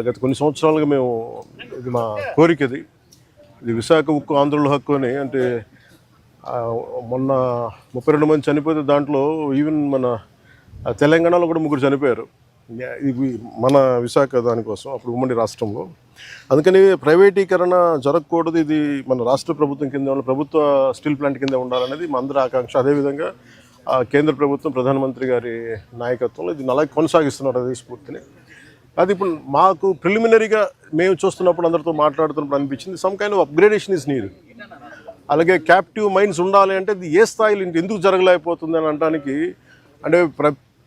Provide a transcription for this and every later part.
గత కొన్ని సంవత్సరాలుగా మేము ఇది మా కోరిక ఇది విశాఖ ఉక్కు ఆంధ్రుల హక్కు అని. అంటే మొన్న 32 మంది చనిపోతే దాంట్లో ఈవెన్ మన తెలంగాణలో కూడా 3 చనిపోయారు. ఇది మన విశాఖ దానికోసం అప్పుడు ఉమ్మడి రాష్ట్రంలో. అందుకని ప్రైవేటీకరణ జరగకూడదు, ఇది మన రాష్ట్ర ప్రభుత్వం కింద ప్రభుత్వ స్టీల్ ప్లాంట్ కింద ఉండాలనేది మా అందరి ఆకాంక్ష. అదేవిధంగా కేంద్ర ప్రభుత్వం ప్రధానమంత్రి గారి నాయకత్వంలో ఇది అలాగే కొనసాగిస్తున్నారు అదే స్ఫూర్తిని. అది ఇప్పుడు మాకు ప్రిలిమినరీగా మేము చూస్తున్నప్పుడు అందరితో మాట్లాడుతున్నప్పుడు అనిపించింది some kind of upgradation is need. అలాగే క్యాప్టివ్ మైన్స్ ఉండాలి అంటే ఇది ఏ స్థాయిలో ఎందుకు జరగలేకపోతుంది అని అనడానికి, అంటే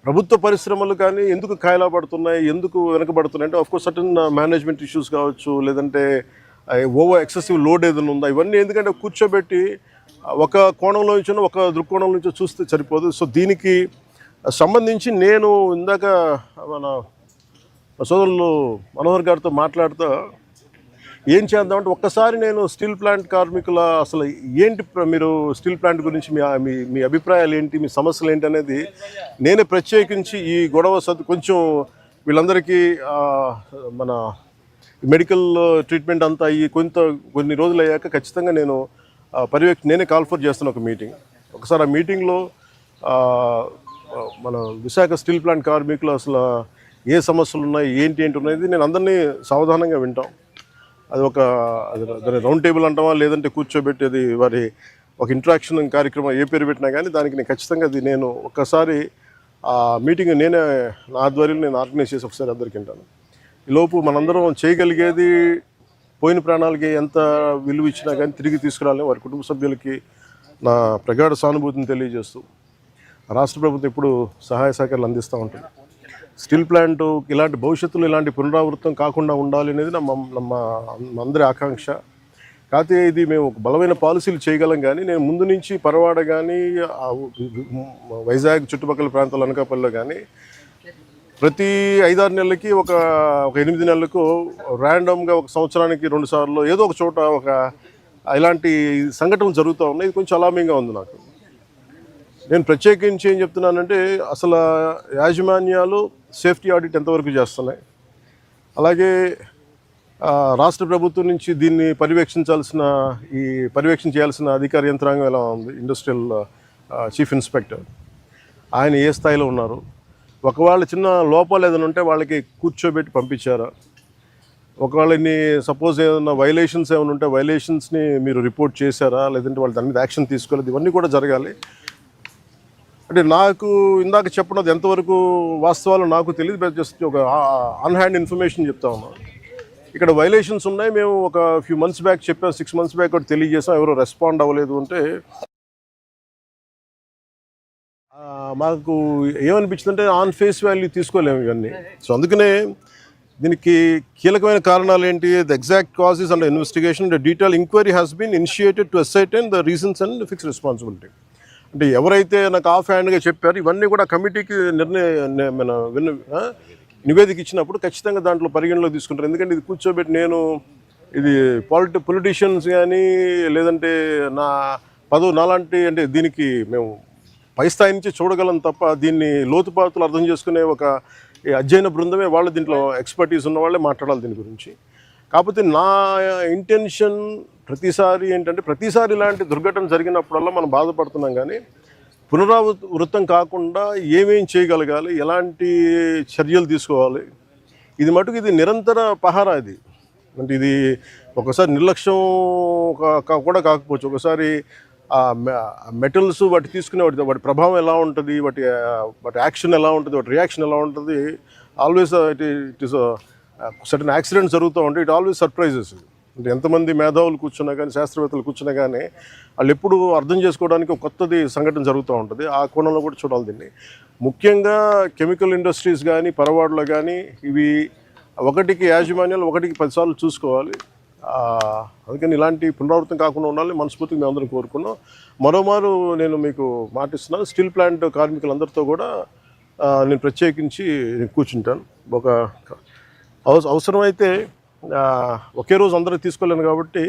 ప్రభుత్వ పరిశ్రమలు కానీ ఎందుకు కాయలా పడుతున్నాయి, ఎందుకు వెనకబడుతున్నాయి అంటే ఆఫ్కోర్స్ సర్టన్ మేనేజ్మెంట్ ఇష్యూస్ కావచ్చు, లేదంటే ఓవర్ ఎక్సెసివ్ లోడ్ ఏదైనా ఉందా, ఇవన్నీ ఎందుకంటే కూర్చోబెట్టి ఒక కోణంలో నుంచి ఒక దృక్కోణం నుంచి చూస్తే సరిపోదు. సో దీనికి సంబంధించి నేను ఇందాక మన సోదరులు మనోహర్ గారితో మాట్లాడుతూ ఏం చేద్దామంటే ఒక్కసారి నేను స్టీల్ ప్లాంట్ కార్మికుల అసలు ఏంటి, మీరు స్టీల్ ప్లాంట్ గురించి మీ అభిప్రాయాలు ఏంటి, మీ సమస్యలు ఏంటి అనేది నేనే ప్రత్యేకించి ఈ గొడవ కొంచెం వీళ్ళందరికీ మన మెడికల్ ట్రీట్మెంట్ అంతా అయ్యి కొన్ని రోజులు అయ్యాక ఖచ్చితంగా నేను నేనే కాల్ఫర్ చేస్తున్న ఒక మీటింగ్. ఒకసారి ఆ మీటింగ్లో మన విశాఖ స్టీల్ ప్లాంట్ కార్మికులు అసలు ఏ సమస్యలు ఉన్నాయి, ఏంటి ఉన్నది నేను అందరినీ సావధానంగా వింటాం. అది దాని రౌండ్ టేబుల్ అంటామా, లేదంటే కూర్చోబెట్టేది వారి ఒక ఇంట్రాక్షన్ కార్యక్రమం ఏ పేరు పెట్టినా కానీ దానికి నేను ఖచ్చితంగా నేను ఒక్కసారి ఆ మీటింగ్ నేనే నా ఆధ్వర్యంలో నేను ఆర్గనైజ్ చేసి ఒకసారి అందరికి వింటాను. ఈలోపు మనందరం చేయగలిగేది పోయిన ప్రాణాలకి ఎంత విలువ ఇచ్చినా కానీ తిరిగి తీసుకురాలని వారి కుటుంబ సభ్యులకి నా ప్రగాఢ సానుభూతిని తెలియజేస్తూ రాష్ట్ర ప్రభుత్వం ఎప్పుడు సహాయ సహకారాలు అందిస్తూ ఉంటుంది. స్టీల్ ప్లాంట్ ఇలాంటి భవిష్యత్తులో ఇలాంటి పునరావృతం కాకుండా ఉండాలి అనేది మా అందరి ఆకాంక్ష. కాకపోతే ఇది మేము ఒక బలమైన పాలసీలు చేయగలం, కానీ నేను ముందు నుంచి పరవాడ కానీ వైజాగ్ చుట్టుపక్కల ప్రాంతాల అనకాపల్లిలో కానీ ప్రతి 5-6 నెలలకి ఒక 8 నెలలకు ర్యాండమ్గా ఒక సంవత్సరానికి 2 సార్లు ఏదో ఒక చోట ఇలాంటి సంఘటనలు జరుగుతూ ఉన్నాయి. ఇది కొంచెం అలామింగ్గా ఉంది నాకు. నేను ప్రత్యేకించి ఏం చెప్తున్నానంటే అసలు యాజమాన్యాలు సేఫ్టీ ఆడిట్ ఎంతవరకు చేస్తున్నాయి, అలాగే రాష్ట్ర ప్రభుత్వం నుంచి దీన్ని పర్యవేక్షణ చేయాల్సిన అధికార యంత్రాంగం ఎలా ఉంది, ఇండస్ట్రియల్ చీఫ్ ఇన్స్పెక్టర్ ఆయన ఏ స్థాయిలో ఉన్నారు, ఒకవేళ చిన్న లోపాలు ఏదైనా ఉంటే వాళ్ళకి కూర్చోబెట్టి పంపించారా, ఒకవేళ సపోజ్ ఏదైనా వైలేషన్స్ ఏమైనా ఉంటే వైలేషన్స్ని మీరు రిపోర్ట్ చేశారా, లేదంటే వాళ్ళు దాని మీద యాక్షన్ తీసుకోలేదు, ఇవన్నీ కూడా జరగాలి. అంటే నాకు ఇందాక చెప్పినది ఎంతవరకు వాస్తవాలు నాకు తెలియదు, జస్ట్ ఒక ఆన్ హ్యాండ్ ఇన్ఫర్మేషన్ చెప్తా ఉన్నాను. ఇక్కడ వైలేషన్స్ ఉన్నాయి, మేము ఒక ఫ్యూ మంత్స్ బ్యాక్ చెప్పాం, 6 months బ్యాక్ కూడా తెలియజేసాం, ఎవరో రెస్పాండ్ అవ్వలేదు అంటే మాకు ఏమనిపించిందంటే ఆన్ ఫేస్ వాల్యూ తీసుకోలేము ఇవన్నీ. సో అందుకనే దీనికి కీలకమైన కారణాలు ఏంటి, the exact causes and investigation the detail enquiry has been initiated to ascertain the reasons and fix responsibility. అంటే ఎవరైతే నాకు ఆఫ్ హ్యాండ్గా చెప్పారు ఇవన్నీ కూడా కమిటీకి నివేదిక ఇచ్చినప్పుడు ఖచ్చితంగా దాంట్లో పరిగణలోకి తీసుకుంటారు. ఎందుకంటే ఇది కూర్చోబెట్టి నేను ఇది పొలిటీషియన్స్ కానీ లేదంటే నా పదవి నాలాంటి అంటే దీనికి మేము పై స్థాయి నుంచి చూడగలం తప్ప దీన్ని లోతుపాతులు అర్థం చేసుకునే ఒక అధ్యయన బృందమే వాళ్ళు దీంట్లో ఎక్స్పర్టీస్ ఉన్న వాళ్ళే మాట్లాడాలి దీని గురించి. కాకపోతే నా ఇంటెన్షన్ ప్రతిసారి ఏంటంటే ప్రతిసారి ఇలాంటి దుర్ఘటన జరిగినప్పుడల్లా మనం బాధపడుతున్నాం, కానీ పునరావృతం కాకుండా ఏమేం చేయగలగాలి, ఎలాంటి చర్యలు తీసుకోవాలి, ఇది మటుకు ఇది నిరంతర పహారా. ఇది అంటే ఇది ఒకసారి నిర్లక్ష్యం కూడా కాకపోవచ్చు, ఒకసారి మెటల్స్ వాటి తీసుకునే వాటి ప్రభావం ఎలా ఉంటుంది, వాటి యాక్షన్ ఎలా ఉంటుంది, వాటి రియాక్షన్ ఎలా ఉంటుంది, always it is certain accidents జరుగుతూ ఉంటాయి, ఇట్ ఆల్వేస్ సర్ప్రైజెస్. అంటే ఎంతమంది మేధావులు కూర్చున్నా కానీ శాస్త్రవేత్తలు కూర్చున్నా కానీ వాళ్ళు ఎప్పుడు అర్థం చేసుకోవడానికి ఒక కొత్తది సంఘటన జరుగుతూ ఉంటుంది. ఆ కోణంలో కూడా చూడాలి దీన్ని. ముఖ్యంగా కెమికల్ ఇండస్ట్రీస్ కానీ పరవాడలో కానీ ఇవి ఒకటికి యాజమాన్యాలు 1కి 10 సార్లు చూసుకోవాలి. అందుకని ఇలాంటి పునరావృతం కాకుండా ఉండాలని మనస్ఫూర్తిగా మేము అందరం కోరుకున్నాం. మరోమారు నేను మీకు మాటిస్తున్నాను, స్టీల్ ప్లాంట్ కార్మికులందరితో కూడా నేను ప్రత్యేకించి కూర్చుంటాను. ఒక అవసరమైతే ఒకే రోజు అందరూ తీసుకోలేను కాబట్టి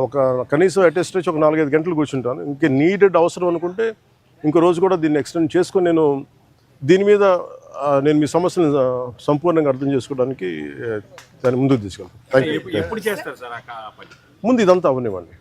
ఒక కనీసం అటెస్ట్ వచ్చి ఒక 4-5 గంటలు కూర్చుంటాను. ఇంకే నీడెడ్ అవసరం అనుకుంటే ఇంకో రోజు కూడా దీన్ని ఎక్స్టెండ్ చేసుకొని నేను దీని మీద నేను మీ సమస్యను సంపూర్ణంగా అర్థం చేసుకోవడానికి దాన్ని ముందుకు తీసుకెళ్తాను. Thank you. ఎప్పుడు చేస్తారు సార్ ఆ పని? ముందు ఇదంతా అవనివ్వండి.